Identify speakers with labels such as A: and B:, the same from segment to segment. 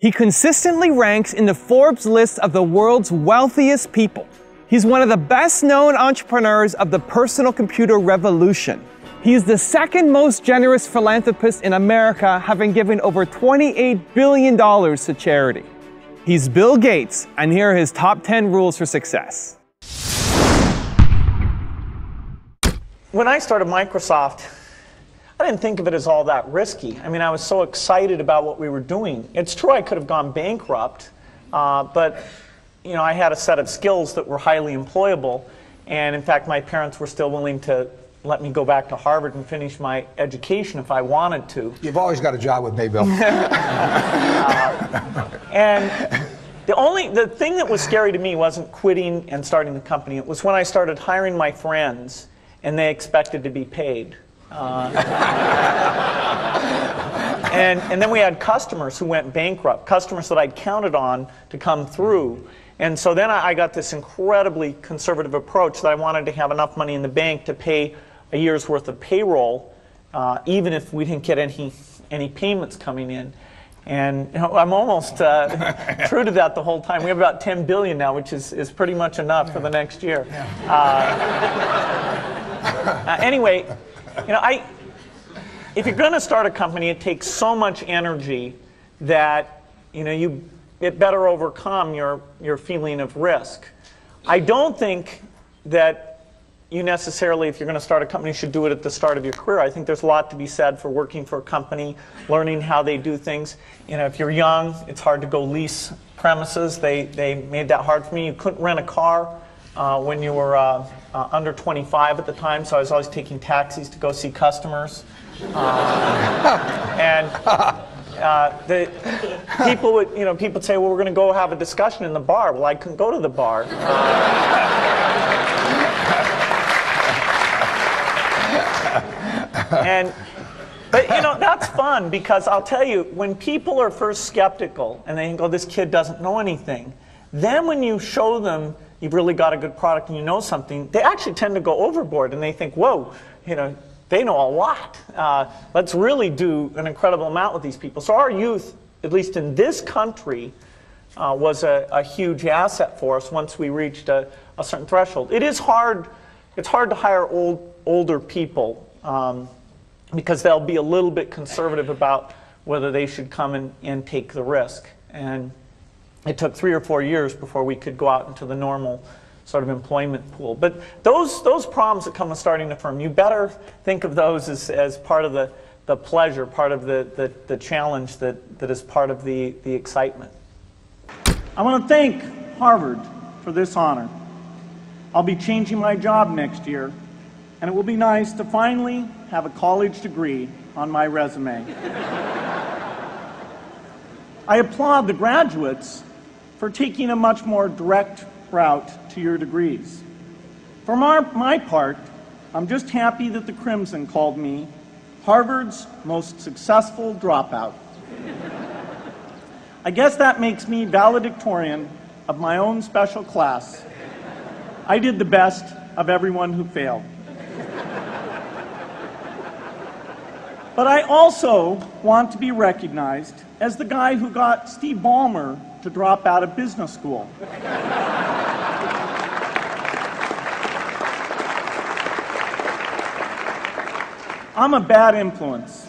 A: He consistently ranks in the Forbes list of the world's wealthiest people. He's one of the best-known entrepreneurs of the personal computer revolution. He's the second most generous philanthropist in America, having given over $28 billion to charity. He's Bill Gates, and here are his top 10 rules for success.
B: When I started Microsoft, I didn't think of it as all that risky. I mean, I was so excited about what we were doing. It's true I could have gone bankrupt, but I had a set of skills that were highly employable, and in fact, my parents were still willing to let me go back to Harvard and finish my education if I wanted to.
C: You've always got a job with me, Bill.
B: And the thing that was scary to me wasn't quitting and starting the company. It was when I started hiring my friends and they expected to be paid. And then we had customers who went bankrupt, customers that I'd counted on to come through. And so then I got this incredibly conservative approach that I wanted to have enough money in the bank to pay a year's worth of payroll, even if we didn't get any payments coming in. And I'm almost true to that the whole time. We have about 10 billion now, which is pretty much enough for the next year. Anyway, if you're going to start a company, it takes so much energy that it better overcome your feeling of risk. I don't think that you necessarily, if you're going to start a company, should do it at the start of your career. I think there's a lot to be said for working for a company, learning how they do things. If you're young, it's hard to go lease premises. They made that hard for me. You couldn't rent a car when you were under 25 at the time, so I was always taking taxis to go see customers. The people would, people would say, well, we're going to go have a discussion in the bar. Well, I couldn't go to the bar. But that's fun, because I'll tell you, when people are first skeptical and they think, oh, this kid doesn't know anything, then when you show them you've really got a good product and you know something, they actually tend to go overboard and they think, whoa, they know a lot. Let's really do an incredible amount with these people. So our youth, at least in this country, was a huge asset for us once we reached a certain threshold. It's hard to hire older people because they'll be a little bit conservative about whether they should come and take the risk. And it took 3 or 4 years before we could go out into the normal sort of employment pool. But those problems that come with starting a firm, you better think of those as part of the pleasure, part of the challenge that is part of the excitement.
D: I want to thank Harvard for this honor. I'll be changing my job next year, and it will be nice to finally have a college degree on my resume. I applaud the graduates for taking a much more direct route to your degrees. For my part, I'm just happy that the Crimson called me Harvard's most successful dropout. I guess that makes me valedictorian of my own special class. I did the best of everyone who failed. But I also want to be recognized as the guy who got Steve Ballmer to drop out of business school. I'm a bad influence.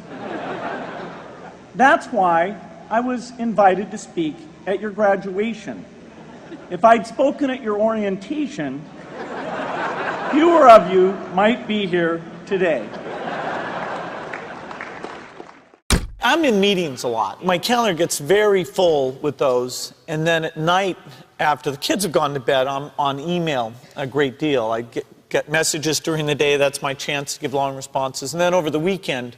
D: That's why I was invited to speak at your graduation. If I'd spoken at your orientation, fewer of you might be here today.
B: I'm in meetings a lot. My calendar gets very full with those, and then at night, after the kids have gone to bed, I'm on email a great deal. I get messages during the day. That's my chance to give long responses. And then over the weekend,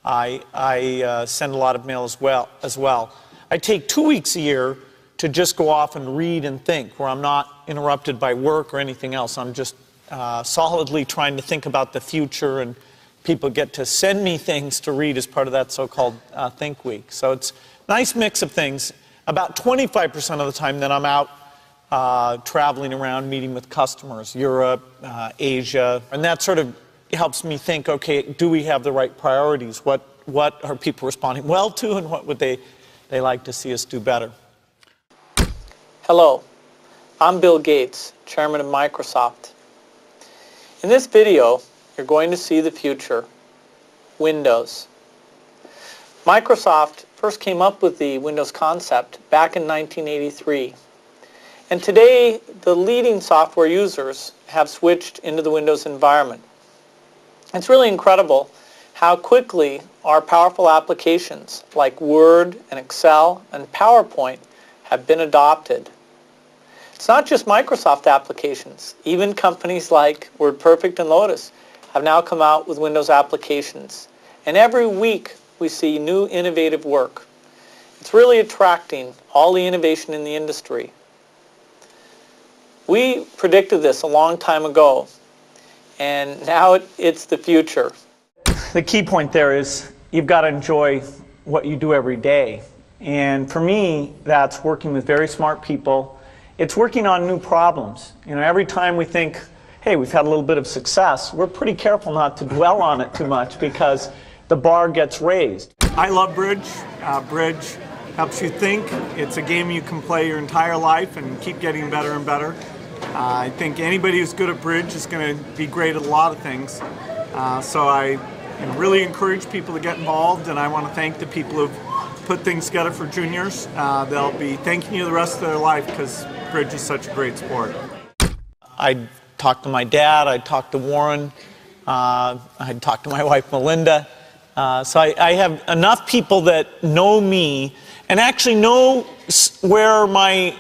B: I send a lot of mail as well. I take 2 weeks a year to just go off and read and think, where I'm not interrupted by work or anything else. I'm just solidly trying to think about the future, and people get to send me things to read as part of that so-called Think Week. So it's a nice mix of things. About 25% of the time that I'm out traveling around, meeting with customers, Europe, Asia, and that sort of helps me think, okay, do we have the right priorities? What are people responding well to, and what would they They like to see us do better.
C: Hello, I'm Bill Gates, Chairman of Microsoft. In this video, you're going to see the future, Windows. Microsoft first came up with the Windows concept back in 1983. And today, the leading software users have switched into the Windows environment. It's really incredible how quickly our powerful applications like Word and Excel and PowerPoint have been adopted. It's not just Microsoft applications. Even companies like WordPerfect and Lotus have now come out with Windows applications. And every week we see new innovative work. It's really attracting all the innovation in the industry. We predicted this a long time ago, and now it's the future.
B: The key point there is you've got to enjoy what you do every day. And for me, that's working with very smart people. It's working on new problems. You know, every time we think, hey, we've had a little bit of success, we're pretty careful not to dwell on it too much because the bar gets raised.
D: I love bridge. Bridge helps you think. It's a game you can play your entire life and keep getting better and better. I think anybody who's good at bridge is going to be great at a lot of things. So I really encourage people to get involved, and I want to thank the people who've put things together for juniors. They'll be thanking you the rest of their life because bridge is such a great sport.
B: I talked to my dad, I talked to Warren, I talked to my wife Melinda. So I have enough people that know me and actually know where my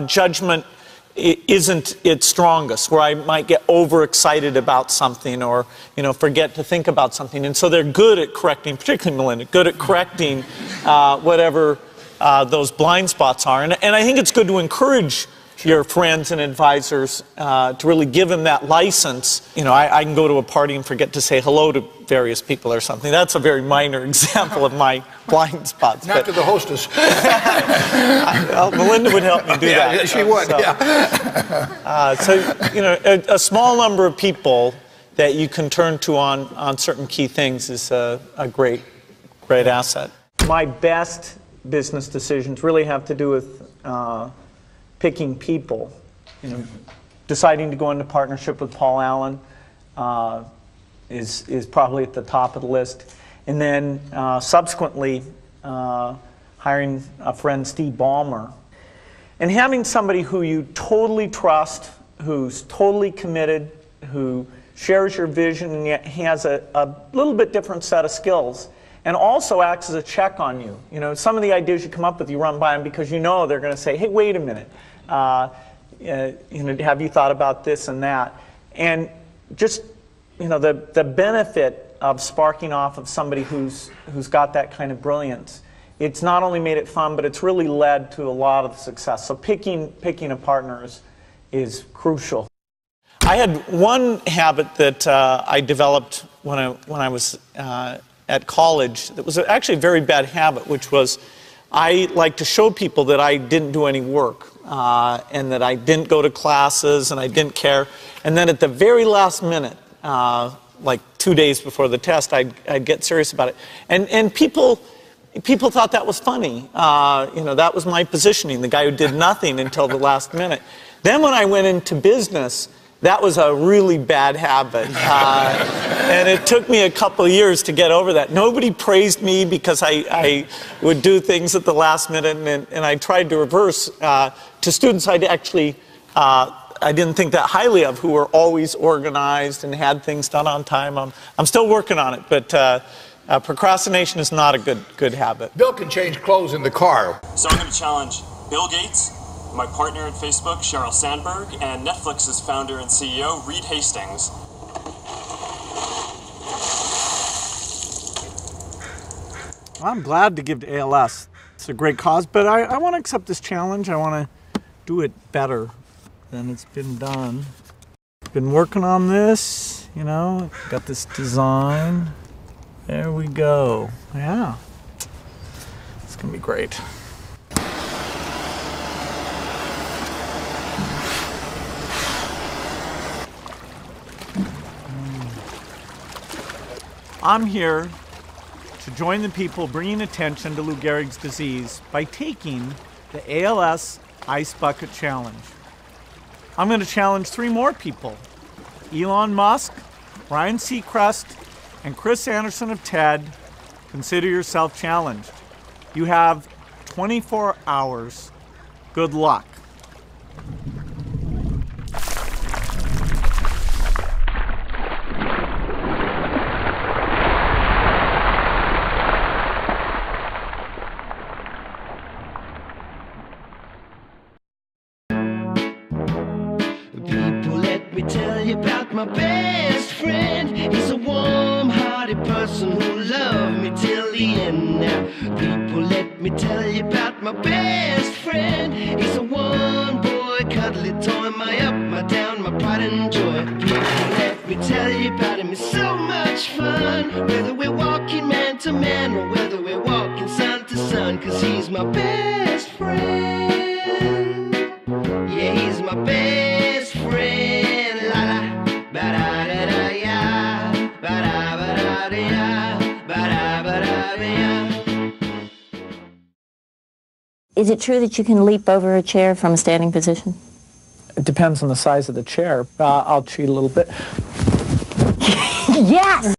B: judgment isn't its strongest, where I might get overexcited about something or forget to think about something. And so they're good at correcting, particularly Melinda, good at correcting whatever those blind spots are. And I think it's good to encourage your friends and advisors to really give them that license. I can go to a party and forget to say hello to various people or something. That's a very minor example of my blind spots.
E: Not to the hostess.
B: Well, Melinda would help me do that.
E: Yeah, she would,
B: So, a small number of people that you can turn to on certain key things is a great asset. My best business decisions really have to do with picking people. Deciding to go into partnership with Paul Allen is probably at the top of the list. And then subsequently hiring a friend, Steve Ballmer. And having somebody who you totally trust, who's totally committed, who shares your vision and yet has a little bit different set of skills, and also acts as a check on you. Some of the ideas you come up with, you run by them because they're going to say, hey, wait a minute. Have you thought about this and that? And just, the benefit of sparking off of somebody who's got that kind of brilliance, it's not only made it fun, but it's really led to a lot of success. So picking a partner is crucial. I had one habit that I developed when I was at college that was actually a very bad habit, which was I like to show people that I didn't do any work and that I didn't go to classes and I didn't care. And then at the very last minute, like 2 days before the test, I'd get serious about it. And people thought that was funny. That was my positioning, the guy who did nothing until the last minute. Then when I went into business, that was a really bad habit. And it took me a couple of years to get over that. Nobody praised me because I would do things at the last minute, and I tried to reverse to students I didn't think that highly of, who were always organized and had things done on time. I'm still working on it, but procrastination is not a good habit.
E: Bill can change clothes in the car.
F: So I'm going to challenge Bill Gates, my partner at Facebook, Sheryl Sandberg, and Netflix's founder and CEO, Reed Hastings.
D: I'm glad to give to ALS. It's a great cause, but I want to accept this challenge. I want to do it better than it's been done. Been working on this, got this design. There we go. Yeah. It's going to be great. I'm here to join the people bringing attention to Lou Gehrig's disease by taking the ALS Ice Bucket Challenge. I'm going to challenge 3 more people: Elon Musk, Ryan Seacrest, and Chris Anderson of TED. Consider yourself challenged. You have 24 hours. Good luck.
G: People, let me tell you about my best friend. He's a warm-hearted person who loved me till the end. Now, people, let me tell you about my best friend. He's a one-boy cuddly toy, my up, my down, my pride and joy. People, let me tell you about him. It's so much fun, whether we're walking man to man or whether we're walking sun to sun, 'cause he's my best friend. Yeah, he's my best friend. La la, ba da da da ya, ba da da ya, ba da ya.
H: Is it true that you can leap over a chair from a standing position?
I: It depends on the size of the chair. I'll cheat a little bit.
H: Yes!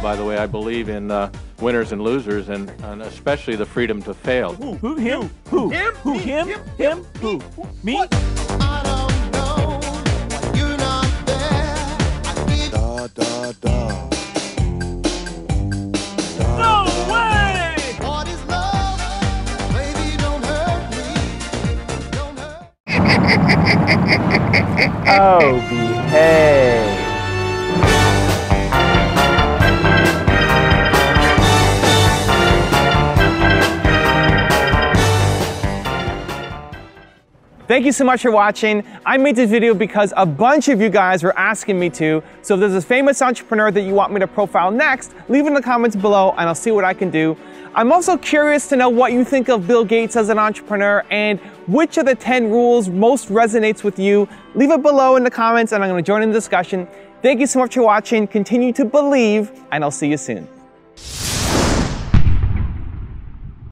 J: By the way, I believe in winners and losers, and especially the freedom to fail.
D: Who? Him? Who? Him? Who? Him? Him? Who? Me?
G: I don't know. You're not there. I give da da da.
D: No way!
G: What is love? Baby, don't hurt me. Don't hurt.
I: Oh, behave.
A: Thank you so much for watching. I made this video because a bunch of you guys were asking me to. So if there's a famous entrepreneur that you want me to profile next, leave it in the comments below and I'll see what I can do. I'm also curious to know what you think of Bill Gates as an entrepreneur and which of the 10 rules most resonates with you. Leave it below in the comments and I'm going to join in the discussion. Thank you so much for watching. Continue to believe and I'll see you soon.